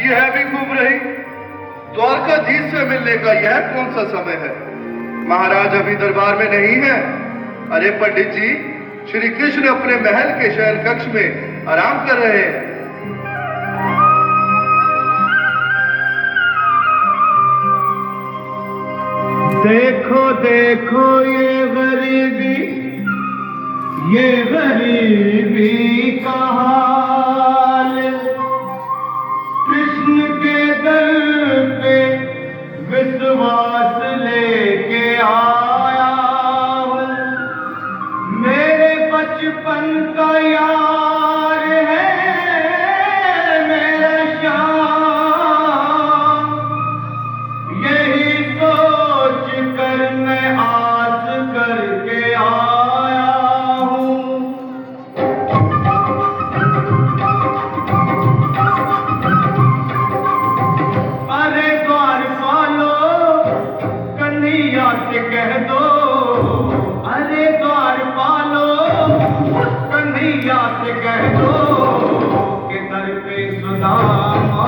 यह भी घूम रही। द्वारकाधीश से मिलने का यह कौन सा समय है? महाराज अभी दरबार में नहीं है। अरे पंडित जी, श्री कृष्ण अपने महल के शयन कक्ष में आराम कर रहे हैं। देखो देखो ये गरीबी का हाल, कृष्ण के दर पे विश्वास लेके आया हूँ। मेरे बचपन का यार है मेरा श्याम, यही सोच कर मैं आस करके आया हूँ। अरे द्वारपालो कन्हैया से कह दो, अरे द्वारपालो कन्हैया से कह दो कि दर पे सुदामा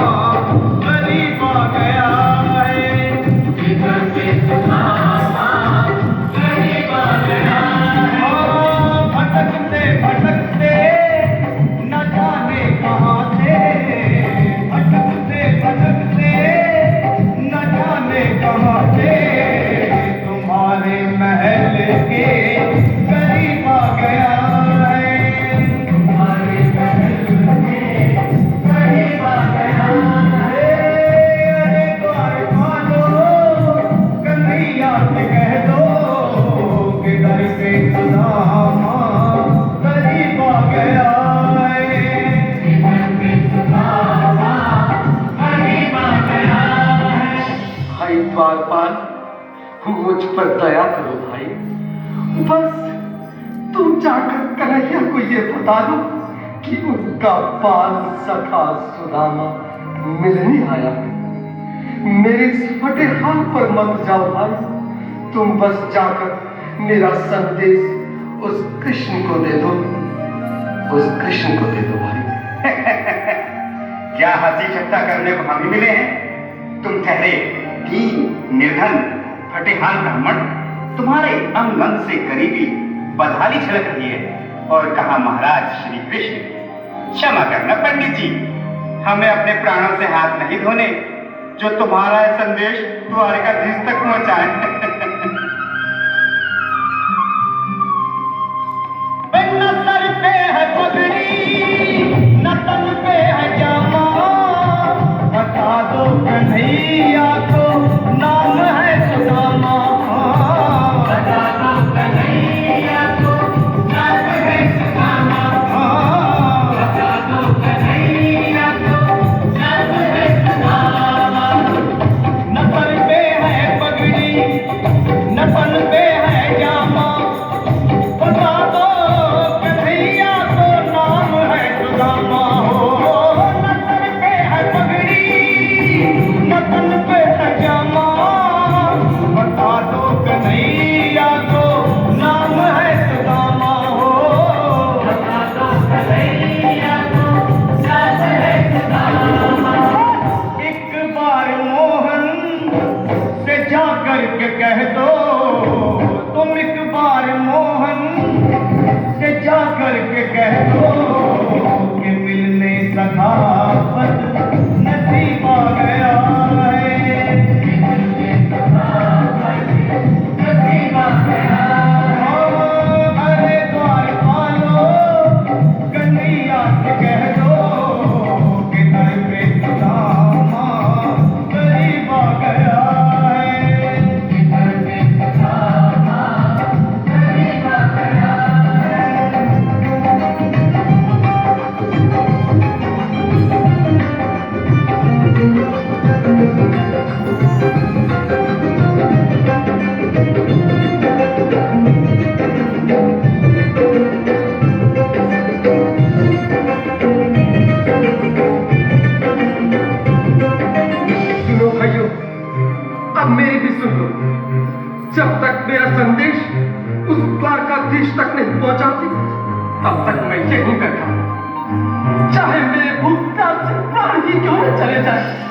गरीब आ गया है, कि दर पे सुदामा गरीब आ गया है। भटकते भटकते न जाने कहाँ से, भटकते भटकते न जाने कहाँ से तुम्हारे महल के करीब आ गया है, तुम्हारे महल के करीब आ गया है। अरे द्वारपालो कन्हैया से कह दो कि दर पे सुदामा करीब आ गया है, दर पे सुदामा करीब आ गया है। भाई द्वारपाल, मुझ पर दया करो भाई। बस तुम जाकर कन्हैया को ये बता दो कि उनका बाल सखा सुदामा मिलने आया है। मेरे इस फटे हाल पर मत जाओ भाई, तुम बस जाकर मेरा संदेश उस कृष्ण को दे दो, उस कृष्ण को दे दो भाई। क्या हंसी ठट्टा करने को हम ही मिले हैं? तुम ठहरे दीन निर्धन फटेहाल ब्राह्मण, तुम्हारे अंग अंग से करीबी बदहाली झलक रही है। और कहा महाराज श्री कृष्ण। क्षमा करना पंडित जी, हमें अपने प्राणों से हाथ नहीं धोने जो तुम्हारा संदेश द्वारकाधीश तक पहुंचाए। न सर पे है पगड़ी न तन पे है जामा, बता दो कन्हैया को नाम है सुदामा, बता दो कन्हैया को नाम है सुदामा, बता दो कन्हैया को नाम है सुदामा। न सर पे है पगड़ी जाए।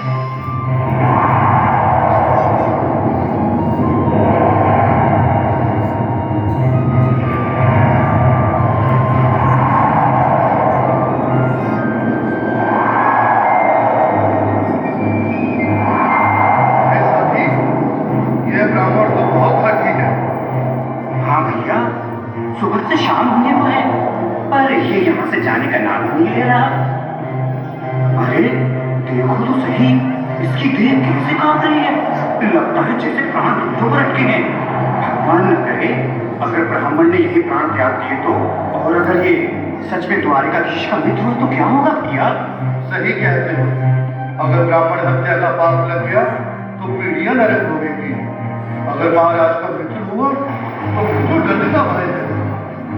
सुबह से शाम होने को है, पर ये यहाँ से जाने का नाम नहीं ले रहा। अरे देखो तो सही, इसकी देह कैसे कांप रही है। लगता है जैसे प्राण रुद्धों पर अटके हैं। भगवान न करे अगर ब्राह्मण ने यही प्राण त्याग दिए तो, और अगर ये सच में द्वारिकाधीश का मित्र हो तो क्या होगा भैया? सही कहते हो। अगर ब्राह्मण हत्या का पाप लग गया तो पीढ़ियां नरक भोगेंगी। अगर महाराज का मित्र हुआ तो दंड का भय है।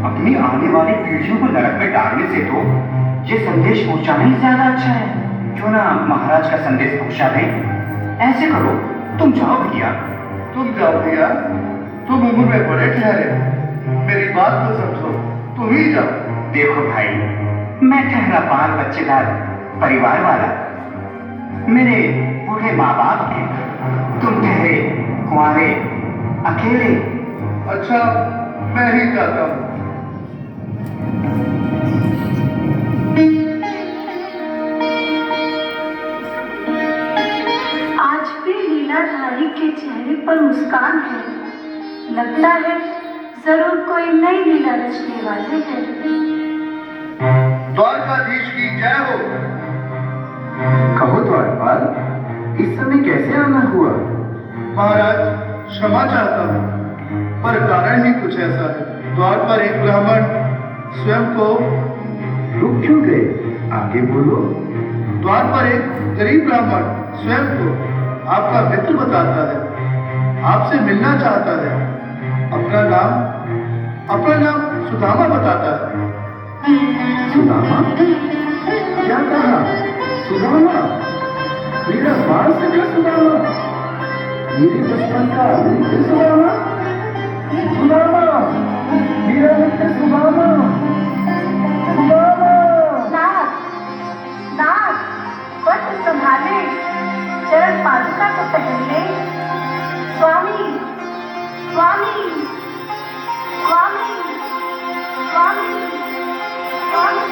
अपनी आने वाली पीढ़ियों को नरक में डालने से तो ये संदेश पहुंचाना ही ज्यादा अच्छा है। क्यों ना महाराज का संदेश पहुंचा दें। ऐसे करो, तुम जाओ भैया। तुम जाओ भैया, तुम उम्र में बड़े ठहरे, मेरी बात तो समझो, तुम ही जाओ। देखो भाई, मैं ठहरा बाल बच्चेदार परिवार वाला, मेरे बूढ़े माँ बाप हैं। तुम ठहरे कुंवारे अकेले। अच्छा, मैं ही जाता हूँ। आज भी लीलाधारी के चेहरे पर मुस्कान है। लगता है जरूर कोई नई लीला रचने वाले हैं। द्वारकाधीश की जय हो। कहो द्वारपाल, इस समय कैसे आना हुआ? महाराज, क्षमा चाहता हूँ, पर कारण ही कुछ ऐसा है। द्वार पर एक ब्राह्मण स्वयं को रुक क्यों गए? आगे बोलो। द्वार पर एक गरीब ब्राह्मण स्वयं को आपका मित्र बताता है, आपसे मिलना चाहता है। अपना नाम सुदामा बताता है। सुदामा? क्या कहा? सुदामा? मेरा बाल सखा सुदामा? मेरे बचपन का मित्र सुदामा? सुदामा, मेरा मित्र सुदामा। सुदामा। नाथ, वस्त्र संभाले, चरण पादुका को पहन ले। स्वामी, स्वामी, स्वामी, स्वामी, स्वामी।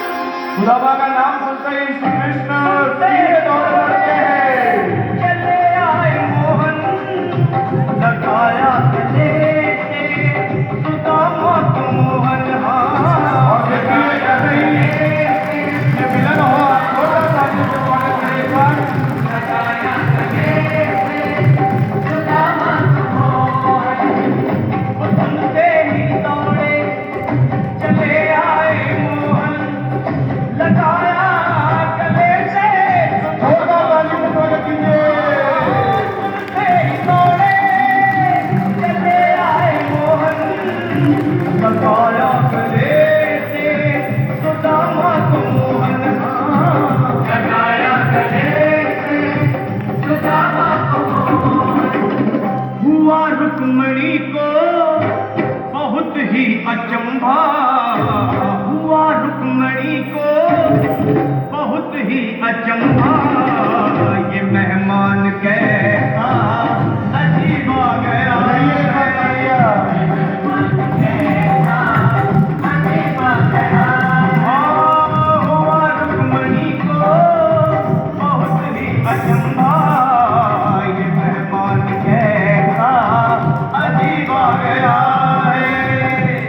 सुदामा का नाम सुनते ही श्री कृष्ण सीधे दौड़ पड़ते हैं। चले आए मोहन, लगाया गले से, सुदामा को मोहन और मिलन हो छोटा सा लगाया गले से, सुदामा को मोहन। सुनते ही दौड़े चले आए मोहन, लगाया गले से। छोटा वाली को स्वागत कीजिए। सुनते ही दौड़े चले आए मोहन, लगाया गले से, सुदामा को मोहन। लगाया गले से, सुदामा को मोहन। हुआ रुक्मणी को बहुत ही अचंभा, हुआ रुक्मणी को बहुत ही अचंभा। ये मेहमान कैसा अजीब आ गया। हुआ रुक्मणी को बहुत ही अचंभा। ये मेहमान कैसा अजीब आ गया है।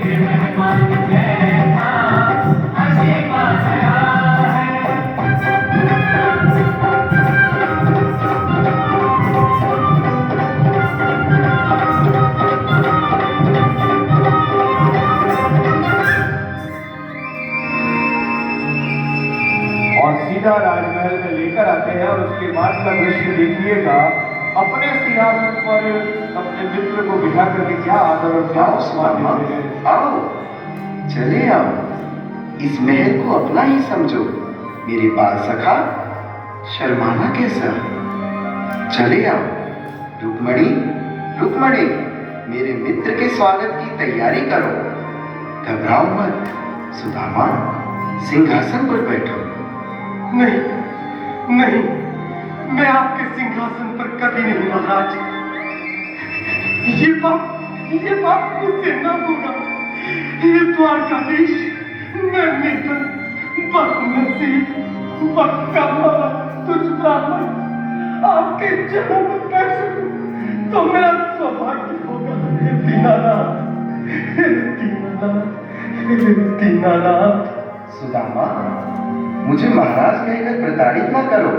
ये मेहमान कैसा अजीब आ गया है। और सीधा राजमहल में लेकर आते हैं और उसके बाद का दृश्य देखिएगा। अपने सिंहासन पर अपने मित्र को बिठा करके क्या आदर और क्या सम्मान देते हैं। आओ, चले आओ, इस महल को अपना ही समझो। मेरे बाल सखा, शर्माना कैसा? चले आओ। रुक्मणी, रुक्मणी, मेरे मित्र के स्वागत की तैयारी करो। घबराओ मत। सुदामा, सिंहासन पर बैठो। नहीं, नहीं, मैं आपके सिंहासन पर कभी नहीं महाराज। ये बात मुझसे न भूला। ये द्वारकाधीश मैं निर्धन बदनसीब बदकामा तुझ ब्राह्मण आपके चरणों में कैसे तो मेरा सौभाग्य होगा। हे दीनानाथ, हे दीनानाथ, हे दीनानाथ। सुदामा, मुझे महाराज कहकर प्रताड़ित न करो।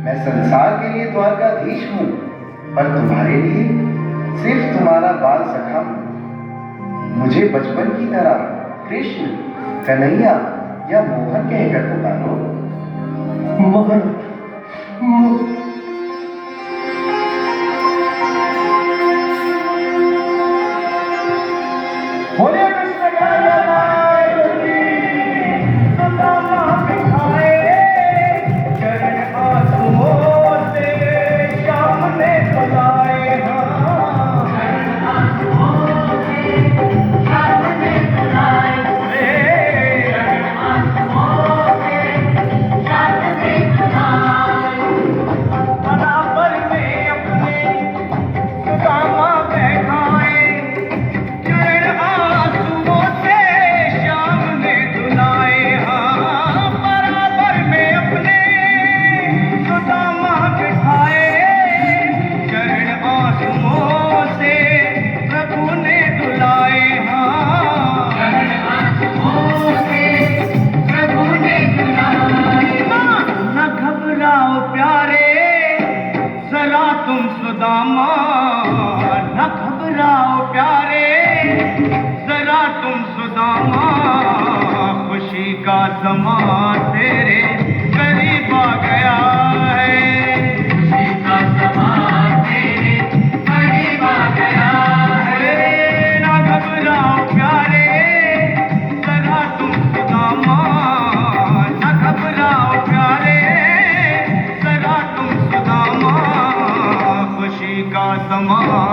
मैं संसार के लिए द्वारकाधीश हूँ, पर तुम्हारे लिए सिर्फ तुम्हारा बाल सखा हूँ। मुझे बचपन की तरह कृष्ण, कन्हैया या मोहन कहकर पुकारो। मोहन, बोले कृष्ण कन्हैया की, सुदामा बिठाए चरण आंसुओं से श्याम ने बुलाए। सुदामा न घबराओ प्यारे, जरा तुम सुदामा, खुशी का समा तेरे करीब आ गया है। खुशी का समा तेरे करीब आ गया है। न घबराओ प्यारे, जरा तुम सुदामा, न घबराओ प्यारे, जरा तुम सुदामा, खुशी का समा